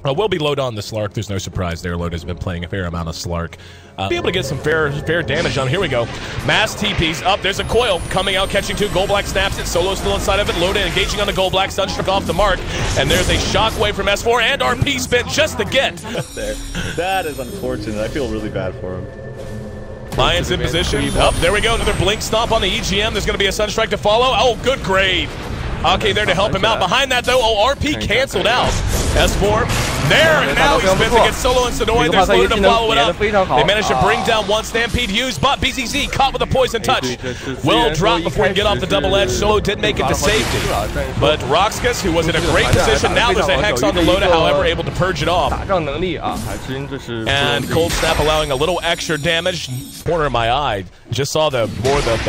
We'll be Loda on the Slark. There's no surprise there. Loda's been playing a fair amount of Slark. Be able to get some fair damage on. Here we go. Mass TPs up. There's a coil coming out, catching two. Gold Black snaps it. Solo still inside of it. Loda engaging on the Gold Black. Sunstruck off the mark. And there's a shockwave from S4 and RP spin just to get. There. That is unfortunate. I feel really bad for him. Lions in position. Up. There we go. Another blink stomp on the EGM. There's going to be a Sunstrike to follow. Oh, good grade. Okay, there to help him out. Behind that, though, RP canceled out. S4 there, and now he spins against Solo and Sonoy. There's Loda to follow it up. They managed to bring down one Stampede used, but BZZ caught with a poison touch. Will drop before he get off the double edge. Solo did make it to safety. But RoX.KIS, who was in a great position, now there's a Hex on the Loda, however, able to purge it off. And Cold Snap allowing a little extra damage. Corner of my eye. Just saw the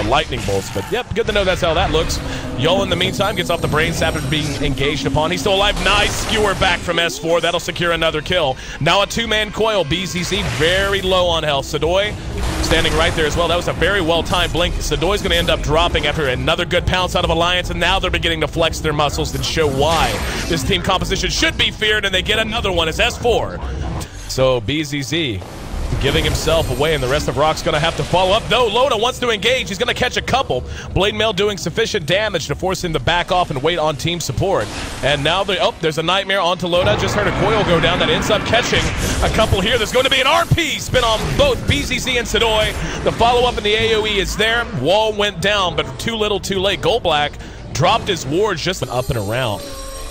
lightning bolts, but yep, good to know that's how that looks. Yo, in the meantime, gets off the brains after being engaged upon. He's still alive. Nice skewer back from S4. That'll secure another kill. Now a two-man coil. BZZ very low on health. Sadoy standing right there as well. That was a very well-timed blink. Sadoy's going to end up dropping after another good pounce out of Alliance, and now they're beginning to flex their muscles and show why this team composition should be feared, and they get another one as S4. So BZZ giving himself away, and the rest of RoX going to have to follow up. Though Loda wants to engage, he's going to catch a couple. Blade Mail doing sufficient damage to force him to back off and wait on team support. And now there's a Nightmare onto Loda. Just heard a coil go down that ends up catching a couple here. There's going to be an RP spin on both BZZ and Sadoy. The follow-up in the AoE is there. Wall went down, but too little too late. Gold Black dropped his wards just up and around.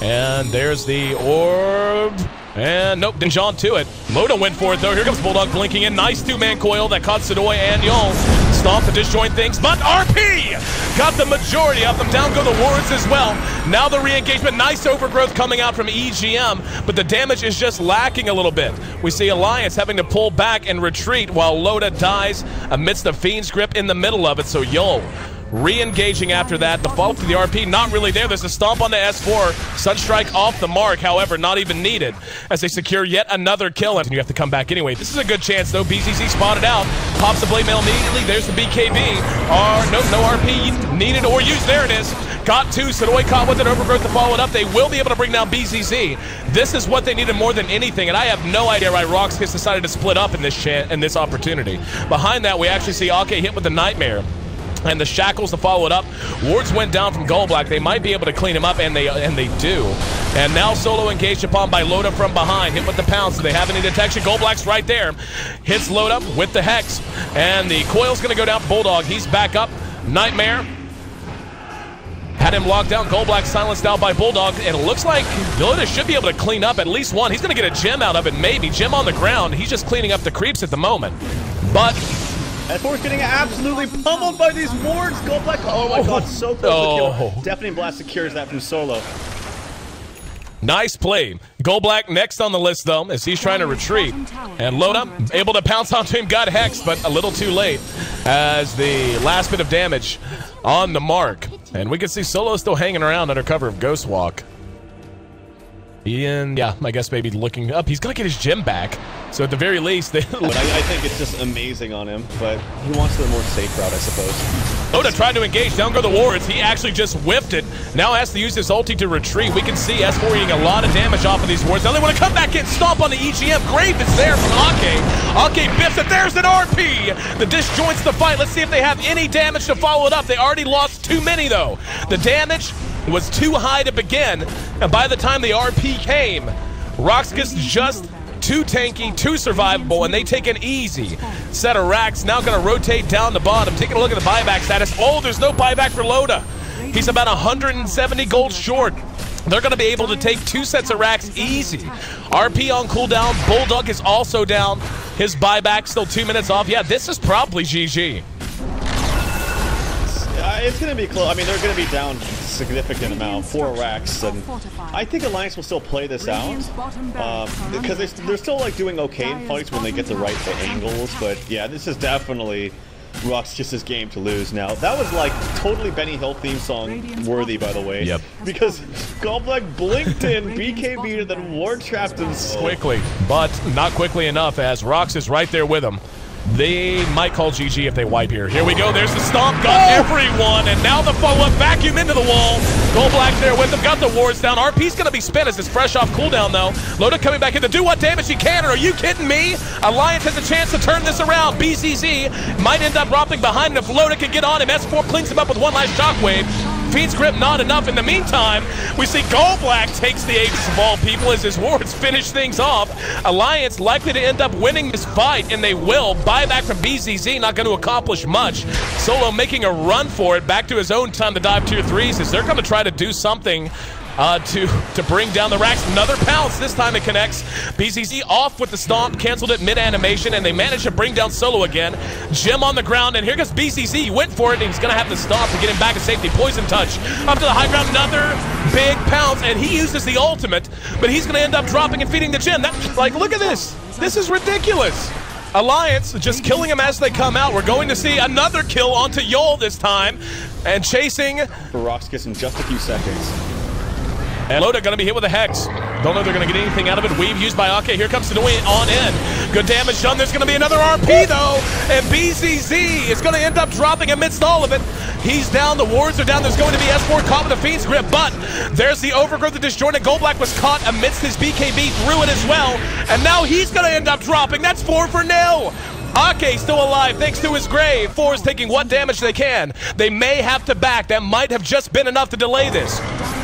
And there's the orb. And nope, didn't John to it. Loda went for it though. Here comes Bulldog blinking in. Nice two-man coil that caught Sadoy and Yol. Stomp to disjoint things, but RP got the majority of them. Down go the wards as well. Now the re-engagement. Nice overgrowth coming out from EGM, but the damage is just lacking a little bit. We see Alliance having to pull back and retreat while Loda dies amidst the Fiend's grip in the middle of it. So Yol re-engaging after that. The follow-up to the RP, not really there. There's a stomp on the S4. Sunstrike off the mark, however, not even needed as they secure yet another kill. And you have to come back anyway. This is a good chance, though. BZZ spotted out. Pops the Blade Mail immediately. There's the BKB. No RP needed or used. There it is. Got two. Sadoy caught with an overgrowth to follow it up. They will be able to bring down BZZ. This is what they needed more than anything, and I have no idea why RoX.KIS decided to split up in this opportunity. Behind that, we actually see Ake hit with the Nightmare. And the shackles to follow it up. Wards went down from Gold Black. They might be able to clean him up, and they do. And now Solo engaged upon by Loda from behind. Hit with the pounce. Do they have any detection? Gold Black's right there. Hits Loda with the Hex. And the coil's going to go down for Bulldog. He's back up. Nightmare had him locked down. Gold Black silenced out by Bulldog. And it looks like Loda should be able to clean up at least one. He's going to get a gem out of it, maybe. Gem on the ground. He's just cleaning up the creeps at the moment. But S4's getting absolutely pummeled by these wards. Gold Black, oh my god, so close to kill. Deafening Blast secures that from Solo. Nice play. Gold Black next on the list, though, as he's trying to retreat. And Loda able to pounce onto him, got hexed, but a little too late as the last bit of damage on the mark. And we can see Solo still hanging around under cover of Ghost Walk. Ian, yeah, I guess maybe looking up. He's going to get his gem back. So at the very least, I think it's just amazing on him, but he wants the more safe route, I suppose. Loda tried to engage. Down go the wards. He actually just whipped it. Now has to use his ulti to retreat. We can see S4 eating a lot of damage off of these wards. Now they want to come back and stomp on the EGM. Grave is there from Ake. Ake biffs it. There's an RP. The disjoints the fight. Let's see if they have any damage to follow it up. They already lost too many, though. The damage was too high to begin, and by the time the RP came, RoX.KIS just too tanky, too survivable, and they take an easy set of racks. Now going to rotate down the bottom. Taking a look at the buyback status. Oh, there's no buyback for Loda. He's about 170 gold short. They're going to be able to take 2 sets of racks easy. RP on cooldown. Bulldog is also down. His buyback still 2 minutes off. Yeah, this is probably GG. It's going to be close. I mean, they're going to be down significant amount, 4 racks, and I think Alliance will still play this out because they're still like doing okay in fights when they get the right angles. But yeah, this is definitely RoX.KIS's game to lose now. That was like totally Benny Hill theme song worthy, by the way. Yep. Because Gold Black blinked in, BKB'd, and then ward trapped him quickly, but not quickly enough as RoX is right there with him. They might call GG if they wipe here. Here we go. There's the stomp. Got everyone. And now the follow-up vacuum into the wall. Gold Black there with them. Got the wards down. RP's going to be spent as it's fresh off cooldown, though. Loda coming back in to do what damage he can. Are you kidding me? Alliance has a chance to turn this around. BCZ might end up dropping behind him if Loda can get on him. S4 cleans him up with one last shockwave. Fiend's Grip not enough. In the meantime, we see Gold Black takes the ace of all people as his wards finish things off. Alliance likely to end up winning this fight, and they will. Buyback from BZZ not going to accomplish much. Solo making a run for it. Back to his own time to dive tier 3s as they're going to try to do something to bring down the racks. Another pounce. This time it connects. BZZ off with the stomp, canceled it mid-animation, and they managed to bring down Solo again. Jim on the ground, and here goes BZZ. He went for it, and he's going to have to stop to get him back to safety. Poison touch up to the high ground. Another big pounce, and he uses the ultimate, but he's going to end up dropping and feeding the Jim. That's like, look at this. This is ridiculous. Alliance just killing him as they come out. We're going to see another kill onto Yol this time, and chasing for RoX.KIS in just a few seconds. And Loda going to be hit with a Hex. Don't know if they're going to get anything out of it. Weave used by AK. Here comes Tanui on in. Good damage done. There's going to be another RP, though. And BZZ is going to end up dropping amidst all of it. He's down. The wards are down. There's going to be S4 caught with the Fiend's Grip. But there's the overgrowth of disjointed. Gold Black was caught amidst his BKB through it as well. And now he's going to end up dropping. That's 4 for nil. Ake still alive thanks to his grave. 4 is taking what damage they can. They may have to back. That might have just been enough to delay this.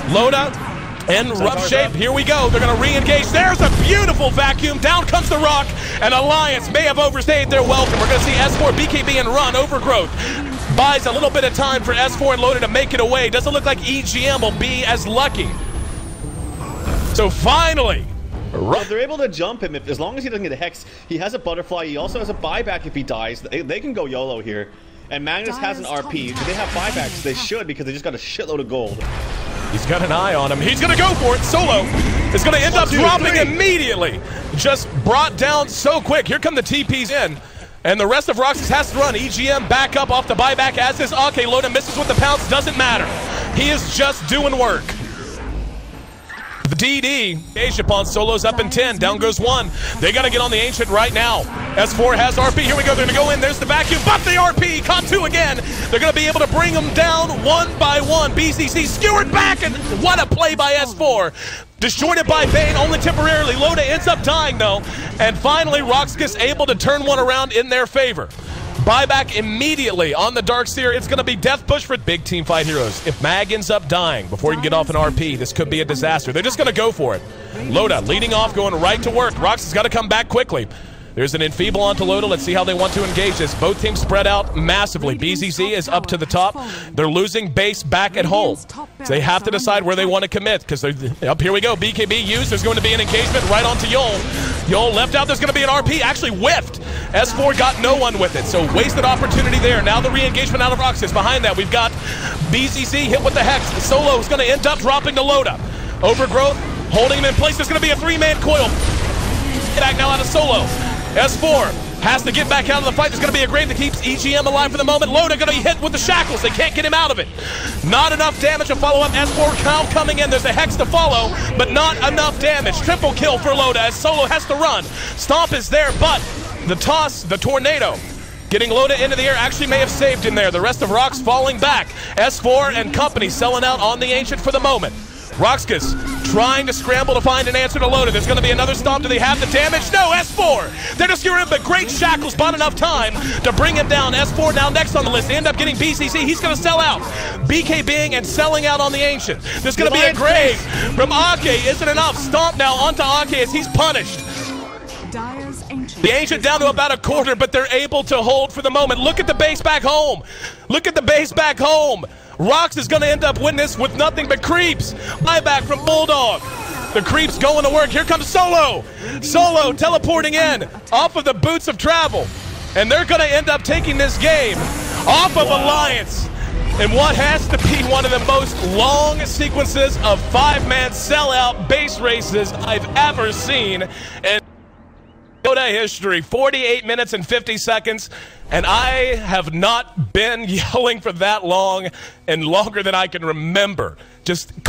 Loda in rough shape. Here we go. They're going to re-engage. There's a beautiful vacuum. Down comes the rock. And Alliance may have overstayed their welcome. We're going to see S4, BKB, and run. Overgrowth buys a little bit of time for S4 and Loda to make it away. Doesn't look like EGM will be as lucky. So finally, well, they're able to jump him as long as he doesn't get a Hex. He has a butterfly. He also has a buyback if he dies. They can go YOLO here. And Magnus has an RP. Do they have buybacks? They should, because they just got a shitload of gold. He's got an eye on him. He's going to go for it. Solo is going to end up dropping immediately. Just brought down so quick. Here come the TPs in. And the rest of RoX.KIS has to run. EGM back up off the buyback as is AK. Loda misses with the pounce. Doesn't matter. He is just doing work. The DD, engaged upon. Solo's up in 10. Down goes 1. They got to get on the Ancient right now. S4 has RP. Here we go. They're going to go in. There's the vacuum. But the RP. Caught 2 again. They're going to be able to bring them down one by one. BCC skewered back. And what a play by S4. Disjointed by Bane, only temporarily. Loda ends up dying, though. And finally, RoX.KIS able to turn one around in their favor. Buyback immediately on the Darkseer. It's going to be death push for big team fight heroes. If Mag ends up dying before he can get off an RP, this could be a disaster. They're just going to go for it. Loda leading off, going right to work. RoX has got to come back quickly. There's an Enfeeble onto Loda. Let's see how they want to engage this. Both teams spread out massively. BZZ is up to the top. They're losing base back at home. So they have to decide where they want to commit, because they're up. Here we go. BKB used. There's going to be an engagement right onto Yol. Yol left out. There's going to be an RP. Actually whiffed. S4 got no one with it, so wasted opportunity there. Now the re-engagement out of RoX.KIS. Behind that, we've got BZZ hit with the Hex. Solo is going to end up dropping to Loda. Overgrowth, holding him in place. There's going to be a 3-man coil. Back now out of Solo. S4 has to get back out of the fight. There's going to be a grave that keeps EGM alive for the moment. Loda going to be hit with the shackles. They can't get him out of it. Not enough damage to follow up. S4 now coming in. There's a Hex to follow, but not enough damage. Triple kill for Loda as Solo has to run. Stomp is there, but the toss, the tornado, getting Loda into the air actually may have saved him there. The rest of RoX falling back. S4 and company selling out on the Ancient for the moment. RoX.KIS trying to scramble to find an answer to Loda. There's going to be another stomp. Do they have the damage? No, S4. They're just skewering him, but great shackles bought enough time to bring him down. S4 now next on the list. They end up getting BCC. He's going to sell out. BKBing and selling out on the Ancient. There's going to be a grave from Ake. Isn't enough. Stomp now onto Ake as he's punished. The Ancient down to about a quarter, but they're able to hold for the moment. Look at the base back home. Look at the base back home. RoX is going to end up winning this with nothing but creeps. Buyback from Bulldog. The creeps going to work. Here comes Solo. Solo teleporting in off of the boots of travel. And they're going to end up taking this game off of Alliance in what has to be one of the most long sequences of 5-man sellout base races I've ever seen. And Dota history, 48 minutes and 50 seconds, and I have not been yelling for that long and longer than I can remember. Just